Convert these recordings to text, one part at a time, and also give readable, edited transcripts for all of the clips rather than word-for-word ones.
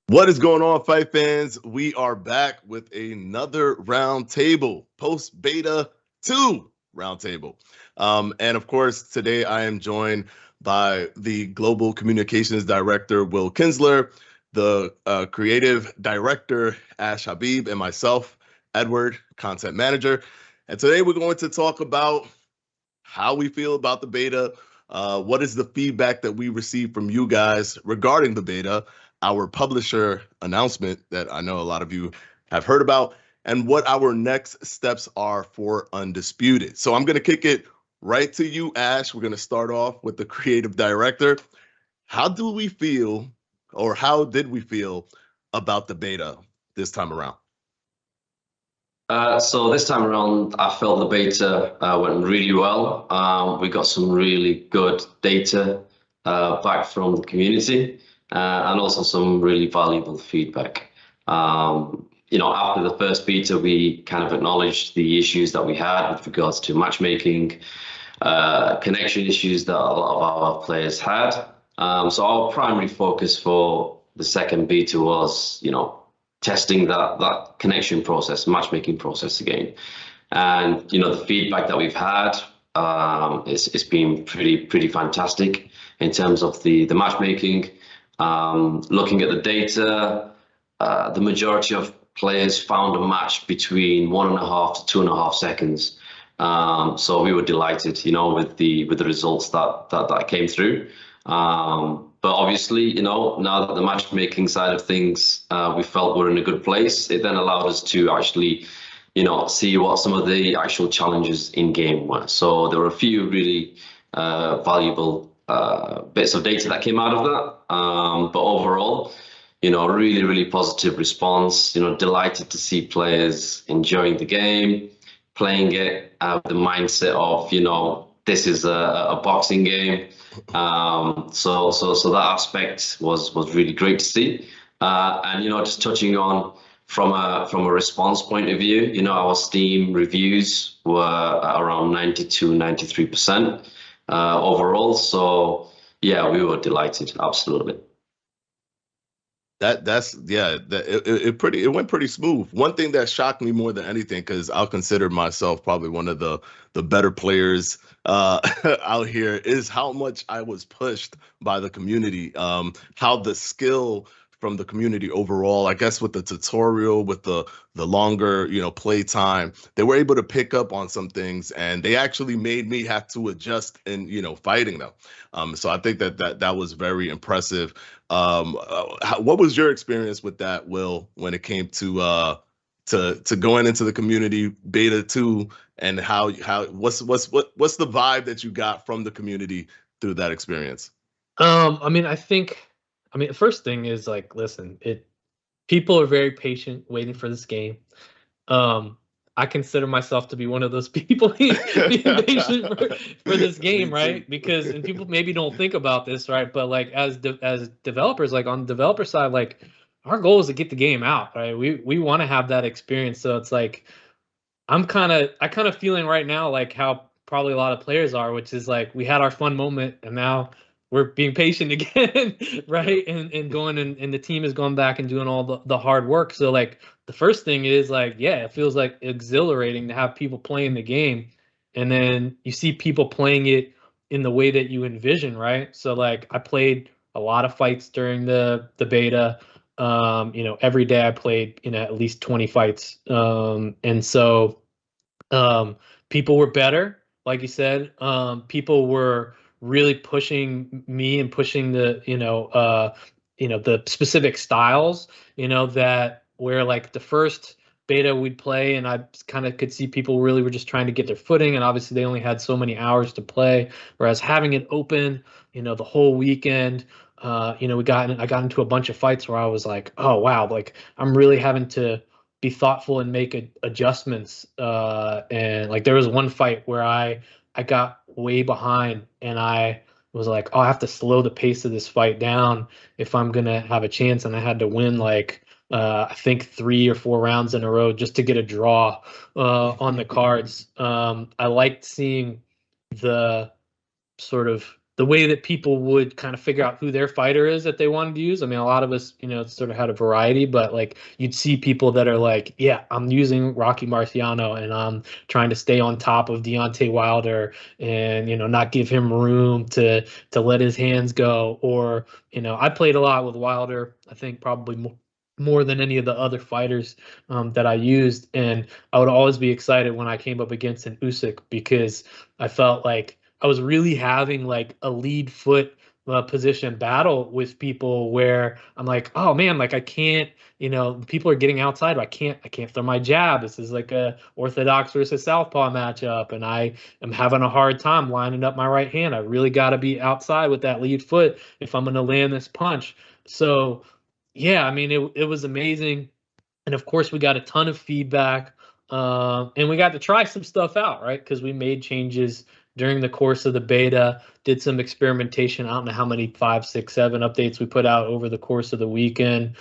What is going on, fight fans? We are back with another roundtable, post beta 2 roundtable. And of course, today I am joined by the Global Communications Director, Will Kinsler, the Creative Director, Ash Habib, and myself, Edward, Content Manager. And today we're going to talk about how we feel about the beta, what is the feedback that we received from you guys regarding the beta, our publisher announcement that I know a lot of you have heard about, and what our next steps are for Undisputed. So I'm going to kick it right to you, Ash. We're going to start off with the creative director. How do we feel, or how did we feel about the beta this time around? So this time around, I felt the beta went really well. We got some really good data back from the community and also some really valuable feedback. After the first beta, we kind of acknowledged the issues that we had with regards to matchmaking, connection issues that a lot of our players had. So our primary focus for the second beta was, testing that connection process, matchmaking process again. And the feedback that we've had it's been pretty fantastic in terms of the matchmaking. Looking at the data, the majority of players found a match between 1.5 to 2.5 seconds. So we were delighted, with the results that came through. But obviously, now that the matchmaking side of things, we felt we're in a good place, it then allowed us to actually, see what some of the actual challenges in game were. So there were a few really valuable bits of data that came out of that. But overall, really positive response. Delighted to see players enjoying the game, playing it with the mindset of, this is a boxing game. So that aspect was really great to see. And just touching on from a response point of view, our Steam reviews were around 92-93% overall. So yeah, we were delighted, absolutely. It went pretty smooth. One thing that shocked me more than anything, because I'll consider myself probably one of the better players out here, is how much I was pushed by the community. How the skill from the community overall, I guess, with the tutorial, with the longer play time, they were able to pick up on some things, and they actually made me have to adjust in fighting them. So I think that was very impressive. What was your experience with that, Will, when it came to going into the community beta 2, and what's the vibe that you got from the community through that experience? I mean, the first thing is like, listen, people are very patient waiting for this game. I consider myself to be one of those people being patient for this game, right? Because, and people maybe don't think about this, right? But like as developers, like on the developer side, like our goal is to get the game out, right? We want to have that experience. So it's like I kind of feeling right now like how probably a lot of players are, which is like we had our fun moment and now we're being patient again, right? And going and the team is going back and doing all the hard work. So like the first thing is like, yeah, it feels like exhilarating to have people playing the game, and then you see people playing it in the way that you envision, right? So like I played a lot of fights during the beta. Every day I played at least 20 fights. And so people were better, like you said. People were really pushing me and pushing the specific styles, that where like the first beta we'd play and I kind of could see people really were just trying to get their footing, and obviously they only had so many hours to play, whereas having it open, the whole weekend, I got into a bunch of fights where I was like, oh wow, like I'm really having to be thoughtful and make adjustments. And like there was one fight where I got way behind and I was like, oh, I have to slow the pace of this fight down if I'm gonna have a chance. And I had to win like I think 3 or 4 rounds in a row just to get a draw on the cards. I liked seeing the sort of the way that people would kind of figure out who their fighter is that they wanted to use. I mean, a lot of us, sort of had a variety, but like you'd see people that are like, yeah, I'm using Rocky Marciano and I'm trying to stay on top of Deontay Wilder and, not give him room to let his hands go. Or, I played a lot with Wilder, I think probably more than any of the other fighters that I used. And I would always be excited when I came up against an Usyk because I felt like I was really having like a lead foot position battle with people where I'm like, oh man, like I can't, people are getting outside. I can't throw my jab. This is like a orthodox versus southpaw matchup, and I am having a hard time lining up my right hand. I really got to be outside with that lead foot if I'm going to land this punch. So yeah, I mean, it was amazing. And of course, we got a ton of feedback, and we got to try some stuff out, right? Because we made changes during the course of the beta, did some experimentation. I don't know how many 5, 6, 7 updates we put out over the course of the weekend.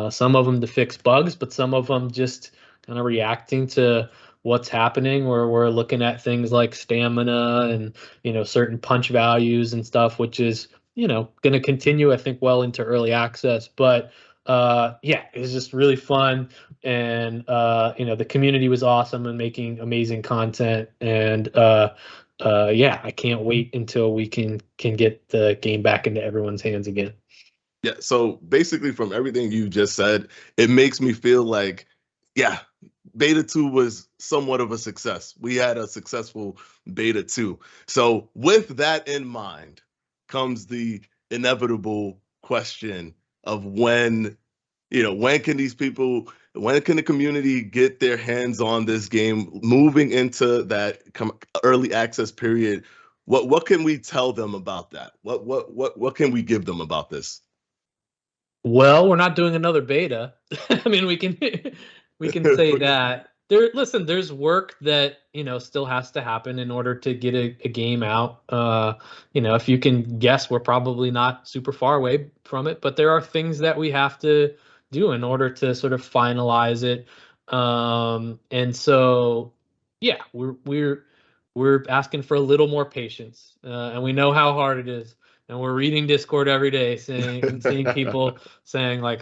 Some of them to fix bugs, but some of them just kind of reacting to what's happening, where we're looking at things like stamina and certain punch values and stuff, which is going to continue, I think, well into early access. But yeah, it was just really fun, and the community was awesome and making amazing content, and yeah, I can't wait until we can get the game back into everyone's hands again. Yeah, so basically from everything you just said, it makes me feel like, yeah, beta 2 was somewhat of a success. We had a successful beta 2. So with that in mind comes the inevitable question of when can the community get their hands on this game moving into that early access period? What can we tell them about that? What can we give them about this? Well, we're not doing another beta. I mean, we can say that. Listen, there's work that still has to happen in order to get a game out. If you can guess, we're probably not super far away from it, but there are things that we have to do in order to sort of finalize it. And so, yeah, we're asking for a little more patience, and we know how hard it is. And we're reading Discord every day, seeing people saying like,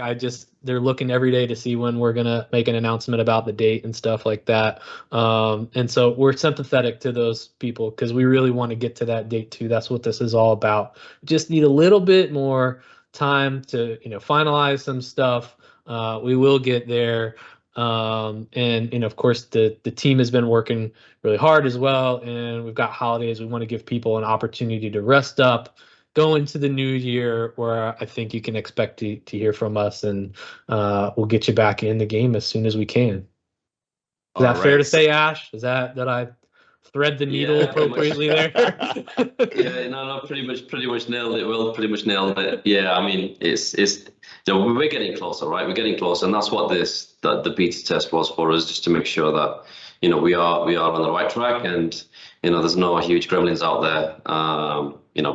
they're looking every day to see when we're gonna make an announcement about the date and stuff like that. And so we're sympathetic to those people because we really want to get to that date too. That's what this is all about. Just need a little bit more time to finalize some stuff. We will get there. And of course the team has been working really hard as well, and we've got holidays. We want to give people an opportunity to rest up, go into the new year, where I think you can expect to hear from us, and we'll get you back in the game as soon as we can. Is that fair to say, Ash? Is that I thread the needle appropriately there? Yeah, no, pretty much nailed it. Will pretty much nailed it. Yeah, I mean, it's we're getting closer, right? We're getting closer, and that's what the beta test was for us, just to make sure that we are on the right track, and there's no huge gremlins out there,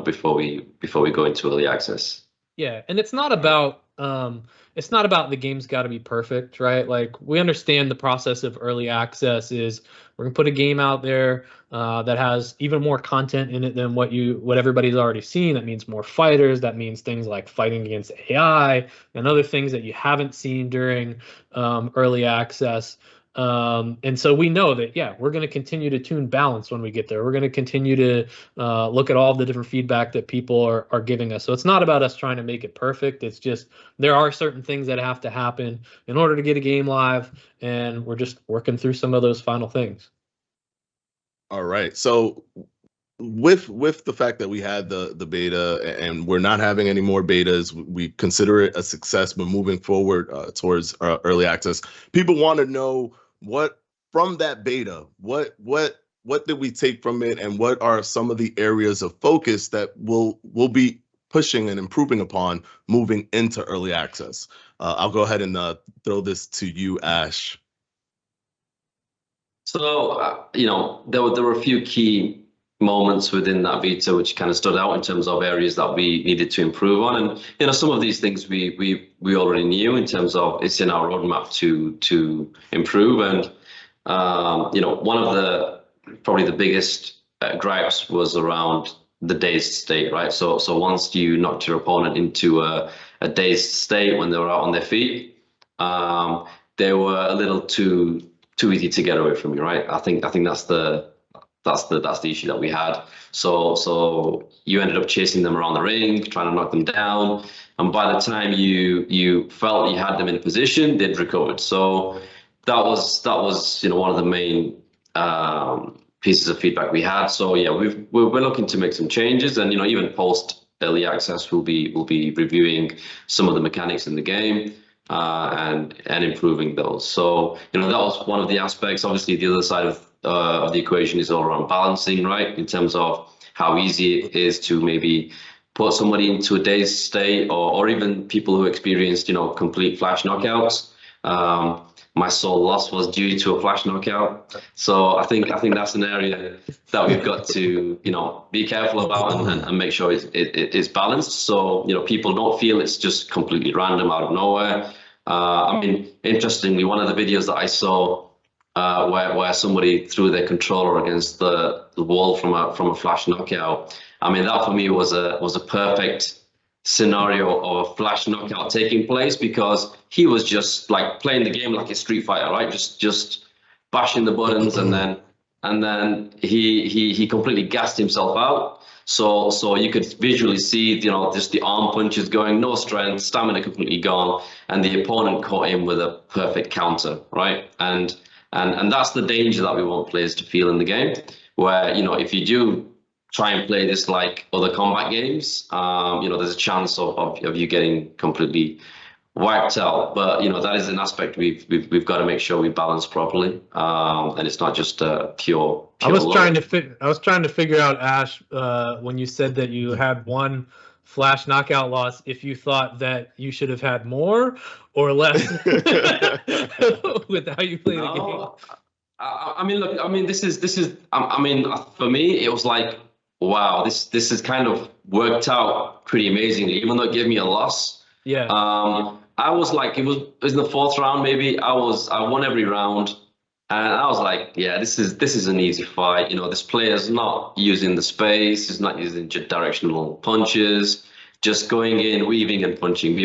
before we go into early access. Yeah, and it's not about the game's got to be perfect, right? Like, we understand the process of early access is we're gonna put a game out there that has even more content in it than what everybody's already seen. That means more fighters. That means things like fighting against AI and other things that you haven't seen during early access. And so we know that, yeah, we're going to continue to tune balance when we get there. We're going to continue to look at all the different feedback that people are giving us. So it's not about us trying to make it perfect. It's just there are certain things that have to happen in order to get a game live, and we're just working through some of those final things. All right. So with the fact that we had the beta and we're not having any more betas, we consider it a success. But moving forward towards early access, people want to know what from that beta, what did we take from it, and what are some of the areas of focus that we'll be pushing and improving upon moving into early access. I'll go ahead and throw this to you, Ash. So there were a few key moments within that beta which kind of stood out in terms of areas that we needed to improve on, and some of these things we already knew in terms of it's in our roadmap to improve. And one of the probably the biggest gripes was around the dazed state, right? So once you knocked your opponent into a dazed state when they were out on their feet, they were a little too easy to get away from you, right? I think that's the issue that we had. So you ended up chasing them around the ring, trying to knock them down, and by the time you felt you had them in position, they'd recovered. So that was one of the main pieces of feedback we had. So yeah, we're looking to make some changes, and even post early access, we'll be reviewing some of the mechanics in the game and improving those. So that was one of the aspects. Obviously, the other side of the equation is all around balancing, right? In terms of how easy it is to maybe put somebody into a dazed state, or even people who experienced complete flash knockouts. My sole loss was due to a flash knockout. So I think that's an area that we've got to be careful about and make sure it's balanced. So people don't feel it's just completely random out of nowhere. I mean, interestingly, one of the videos that I saw where somebody threw their controller against the wall from a flash knockout. I mean, that for me was a perfect scenario of a flash knockout taking place, because he was just like playing the game like a Street Fighter, right? Just bashing the buttons, and then he completely gassed himself out. So you could visually see, just the arm punches going, no strength, stamina completely gone, and the opponent caught him with a perfect counter, right? And that's the danger that we want players to feel in the game, where if you do try and play this like other combat games, there's a chance of you getting completely wiped out. But that is an aspect we've got to make sure we balance properly, and it's not just pure. I was trying to figure out, Ash, when you said that you had one flash knockout loss, if you thought that you should have had more or less with how you play the game. I mean, look, I mean, this is. I mean, for me, it was like, wow, this has kind of worked out pretty amazingly, even though it gave me a loss. Yeah. I was like, it was in the fourth round, maybe. I won every round, and I was like, yeah, this is an easy fight. This player's not using the space, he's not using directional punches, just going in, weaving and punching,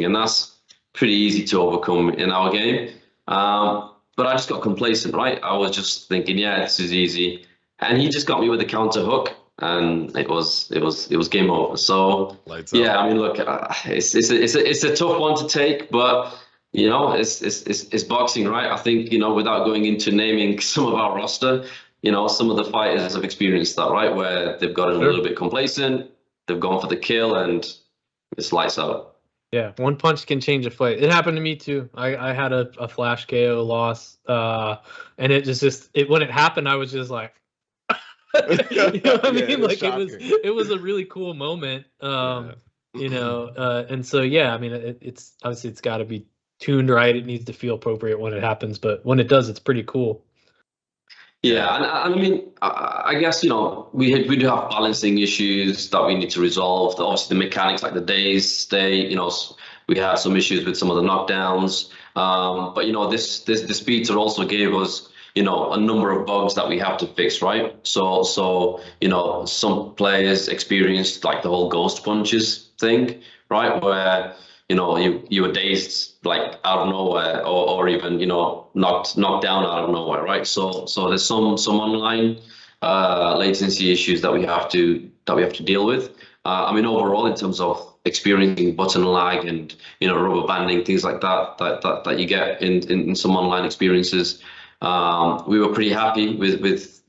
and that's pretty easy to overcome in our game. But I just got complacent, right? I was just thinking, yeah, this is easy, and he just got me with a counter hook, and it was game over. So yeah, I mean, look, it's a tough one to take, but it's boxing, right? I think without going into naming some of our roster, some of the fighters have experienced that, right, where they've gotten a little bit complacent, they've gone for the kill, and it's lights out. Yeah, one punch can change a fight. It happened to me too. I had a flash KO loss, and it just when it happened, I was just like, you know what I mean? Like shocking. it was a really cool moment. And so yeah, I mean, it's obviously it's got to be tuned right. It needs to feel appropriate when it happens, but when it does, it's pretty cool. Yeah, and I mean, I guess we do have balancing issues that we need to resolve. Obviously, the mechanics, like the dazed state, we had some issues with some of the knockdowns. But this beta also gave us a number of bugs that we have to fix, right? So some players experienced like the whole ghost punches thing, right, where you were dazed like out of nowhere, or even knocked down out of nowhere, right? So there's some online latency issues that we have to deal with. I mean, overall, in terms of experiencing button lag and rubber banding, things like that you get in some online experiences, we were pretty happy with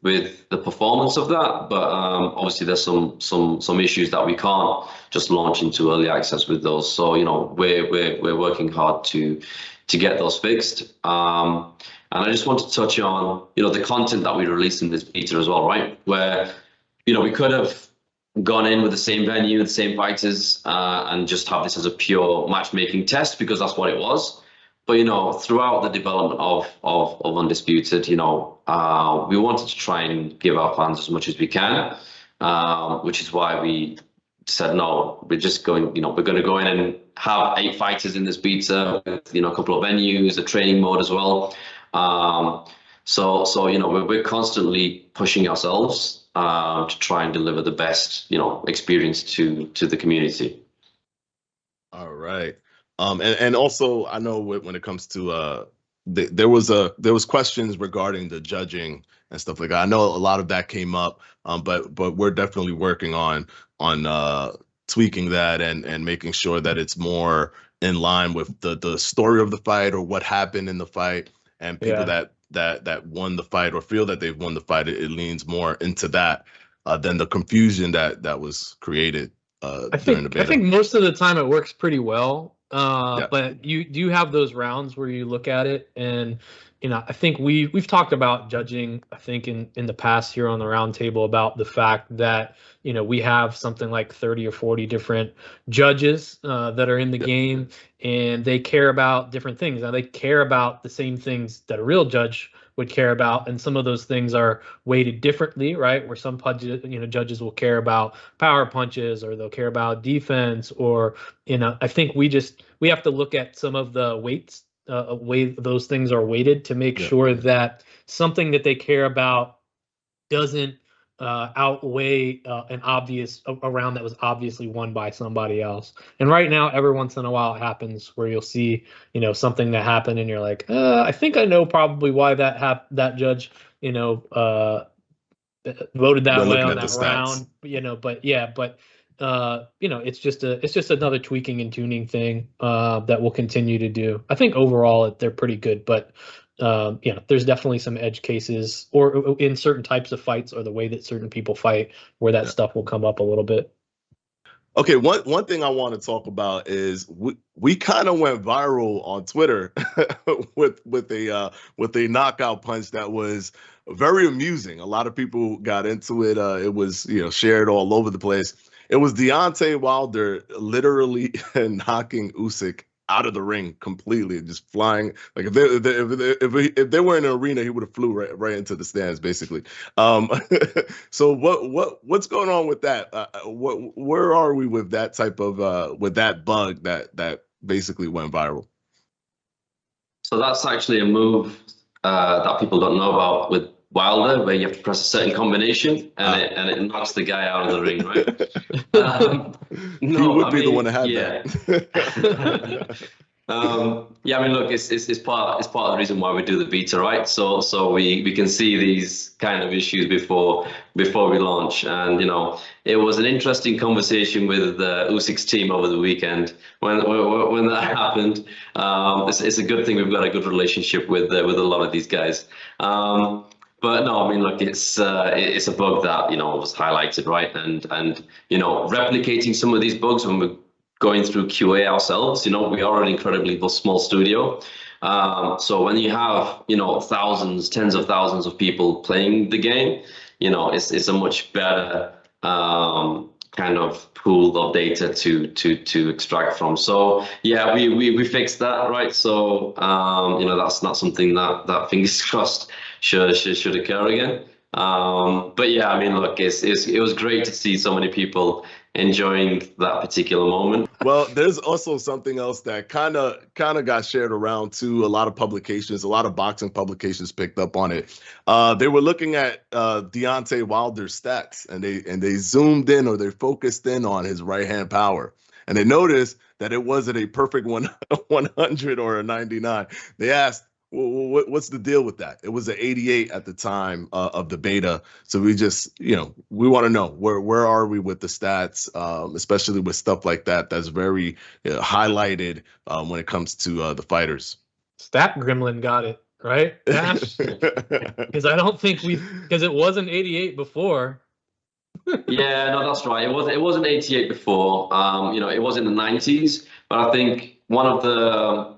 the performance of that, but obviously there's some issues that we can't just launch into early access with those. So we're working hard to get those fixed. And I just want to touch on the content that we released in this beta as well, right? Where we could have gone in with the same venue, the same fighters, and just have this as a pure matchmaking test, because that's what it was. But throughout the development of Undisputed, we wanted to try and give our fans as much as we can, which is why we said no. We're just going, we're going to go in and have 8 fighters in this beta with a couple of venues, a training mode as well. So we're constantly pushing ourselves to try and deliver the best, experience to the community. All right. And also I know when it comes to there was questions regarding the judging and stuff like that. I know a lot of that came up, but we're definitely working on tweaking that and making sure that it's more in line with the story of the fight or what happened in the fight, and people that won the fight or feel that they've won the fight. It leans more into that than the confusion that was created during the beta. I think most of the time it works pretty well. Yeah. But you do have those rounds where you look at it, and I think we've talked about judging, I think in the past here on the roundtable, about the fact that we have something like 30 or 40 different judges that are in the game, and they care about different things. Now, they care about the same things that a real judge would care about, and some of those things are weighted differently, right? Where some judges will care about power punches, or they'll care about defense, or I think we have to look at some of the weights, way those things are weighted, to make sure that something that they care about doesn't outweigh a round that was obviously won by somebody else. And right now, every once in a while, it happens where you'll see something that happened, and you're like, I think I know probably why that judge voted that way on that round. It's just another tweaking and tuning thing that we'll continue to do. I think overall they're pretty good, but there's definitely some edge cases, or in certain types of fights, or the way that certain people fight, where that stuff will come up a little bit. Okay, one thing I want to talk about is we kind of went viral on Twitter with a knockout punch that was very amusing. A lot of people got into it. It was shared all over the place. It was Deontay Wilder literally knocking Usyk out of the ring completely, just flying. Like if they were in an arena, he would have flew right into the stands, basically. So what's going on with that? Where are we with that type of with that bug that basically went viral? So that's actually a move that people don't know about with Wilder, where you have to press a certain combination and it knocks the guy out of the ring, right? He would be the one to have that. Yeah, I mean, look, it's part of the reason why we do the beta, right? So we can see these kind of issues before we launch, and it was an interesting conversation with Usyk's team over the weekend when that happened. It's a good thing we've got a good relationship with a lot of these guys. But no, I mean, look, it's a bug that was highlighted, right? And replicating some of these bugs when we're going through QA ourselves, we are an incredibly small studio. So when you have thousands, tens of thousands of people playing the game, it's a much better kind of pool of data to extract from. So yeah, we fixed that, right? So that's not something that fingers crossed should occur again. But yeah, I mean, look, it was great to see so many people enjoying that particular moment. Well, there's also something else that kind of got shared around too. A lot of publications, a lot of boxing publications picked up on it. They were looking at Deontay Wilder's stats, and they zoomed in, or they focused in on his right hand power, and they noticed that it wasn't a perfect 100 or a 99. They asked, well, what's the deal with that? It was an 88 at the time of the beta. So we just, we want to know where are we with the stats, especially with stuff like that that's very highlighted when it comes to the fighters. Stat Gremlin got it, right, Ash? Because I don't think because it wasn't 88 before. Yeah, no, that's right. It wasn't 88 before. It was in the 90s, but I think one of the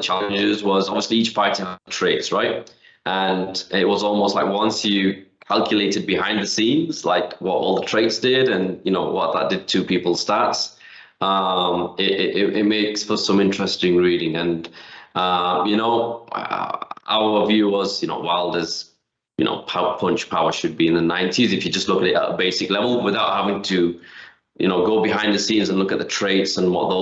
challenges was obviously each fighter had traits, right? And it was almost like once you calculated behind the scenes, like what all the traits did and what that did to people's stats, it makes for some interesting reading. And our view was Wilder's punch power should be in the 90s if you just look at it at a basic level without having to go behind the scenes and look at the traits and how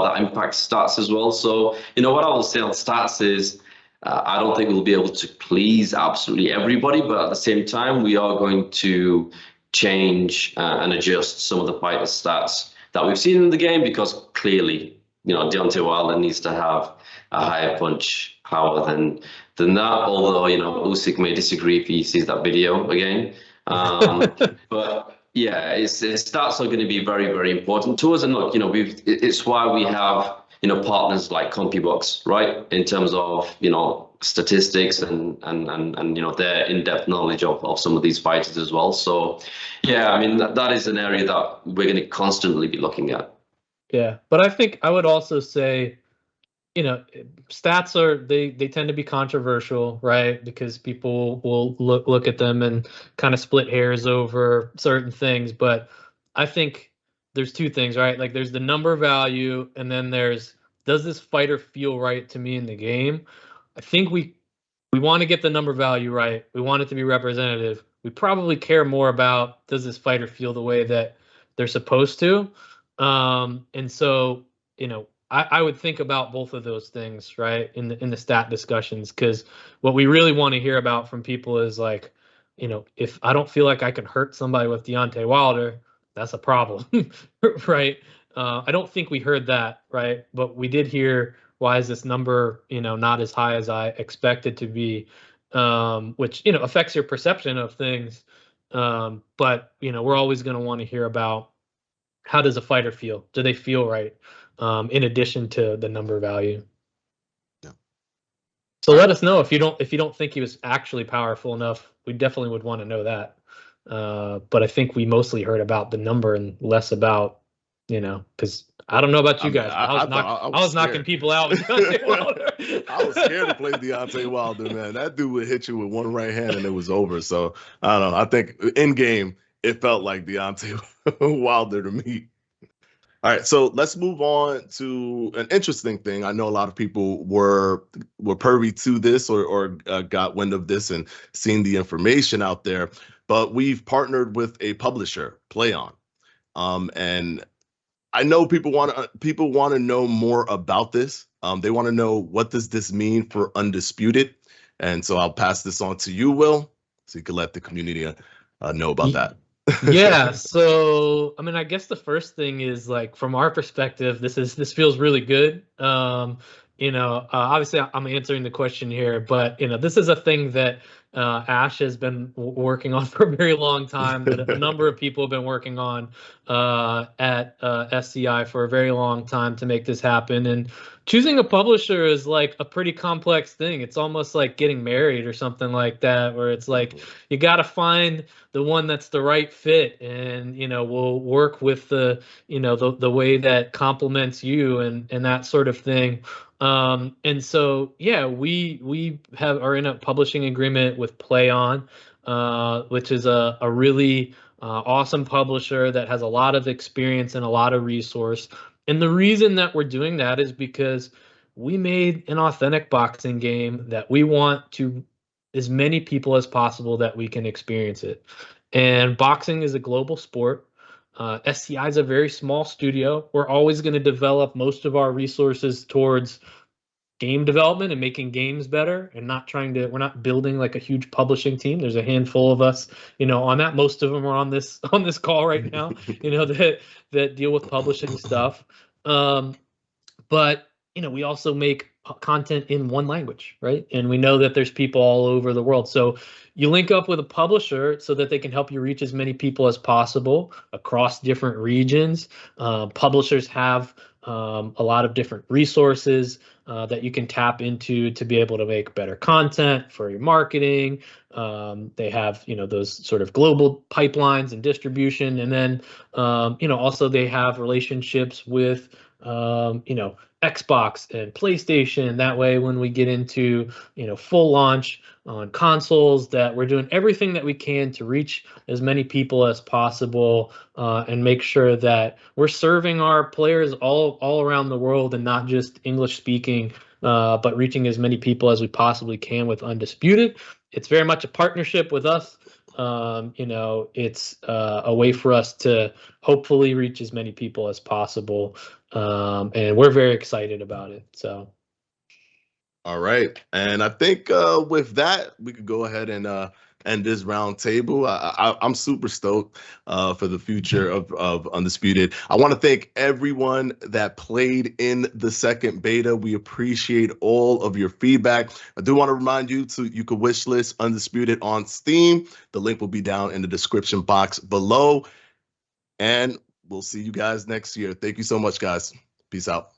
that impacts stats as well. So, what I will say on stats is, I don't think we'll be able to please absolutely everybody, but at the same time, we are going to change and adjust some of the fighter stats that we've seen in the game, because clearly, Deontay Wilder needs to have a higher punch power than that. Although, Usyk may disagree if he sees that video again. But yeah, his stats are going to be very, very important to us. And look, it's why we have, partners like CompuBox, right? In terms of, statistics and their in-depth knowledge of some of these fighters as well. So yeah, I mean, that is an area that we're going to constantly be looking at. Yeah, but I think I would also say, stats they tend to be controversial, right? Because people will look at them and kind of split hairs over certain things. But I think there's two things, right? Like there's the number value, and then there's, does this fighter feel right to me in the game? I think we want to get the number value right. We want it to be representative. We probably care more about, does this fighter feel the way that they're supposed to? And so, I would think about both of those things, right, in the stat discussions, because what we really want to hear about from people is like, if I don't feel like I can hurt somebody with Deontay Wilder, that's a problem, right? I don't think we heard that, right? But we did hear, why is this number, not as high as I expected to be, which, affects your perception of things. But, we're always going to want to hear about, how does a fighter feel? Do they feel right? In addition to the number value. Yeah. So let us know if you don't think he was actually powerful enough. We definitely would want to know that. But I think we mostly heard about the number and less about, because I don't know about you guys. I was knocking people out with Deontay Wilder. I was scared to play Deontay Wilder, man. That dude would hit you with one right hand and it was over. So I don't know. I think in game it felt like Deontay Wilder to me. All right, so let's move on to an interesting thing. I know a lot of people were privy to this or got wind of this and seen the information out there, but we've partnered with a publisher, Plaion, and I know people want to know more about this. They want to know, what does this mean for Undisputed, and so I'll pass this on to you, Will, so you can let the community know about that. Yeah, so I mean, I guess the first thing is, like, from our perspective, this feels really good. Obviously I'm answering the question here, but this is a thing that Ash has been working on for a very long time, that a number of people have been working on at SCI for a very long time to make this happen. And choosing a publisher is like a pretty complex thing. It's almost like getting married or something like that, where it's like you got to find the one that's the right fit, and will work with the the way that complements you and that sort of thing. And so, yeah, we are in a publishing agreement with Plaion, which is a really awesome publisher that has a lot of experience and a lot of resource. And the reason that we're doing that is because we made an authentic boxing game that we want to as many people as possible that we can experience it. And boxing is a global sport. SCI is a very small studio. We're always going to develop most of our resources towards game development and making games better, and we're not building like a huge publishing team. There's a handful of us, on that. Most of them are on this call right now, that deal with publishing stuff. But we also make content in one language, right? And we know that there's people all over the world. So you link up with a publisher so that they can help you reach as many people as possible across different regions. Publishers have a lot of different resources that you can tap into to be able to make better content for your marketing. They have, those sort of global pipelines and distribution. And then, also they have relationships with, Xbox and PlayStation. That way, when we get into, full launch on consoles, that we're doing everything that we can to reach as many people as possible, and make sure that we're serving our players all around the world, and not just English speaking, but reaching as many people as we possibly can with Undisputed. It's very much a partnership with us. It's a way for us to hopefully reach as many people as possible. And we're very excited about it. So All right. And I think with that, we could go ahead and end this round table. I'm super stoked for the future of Undisputed. I want to thank everyone that played in the second beta. We appreciate all of your feedback. I do want to remind you you can wish list Undisputed on Steam. The link will be down in the description box below. And we'll see you guys next year. Thank you so much, guys. Peace out.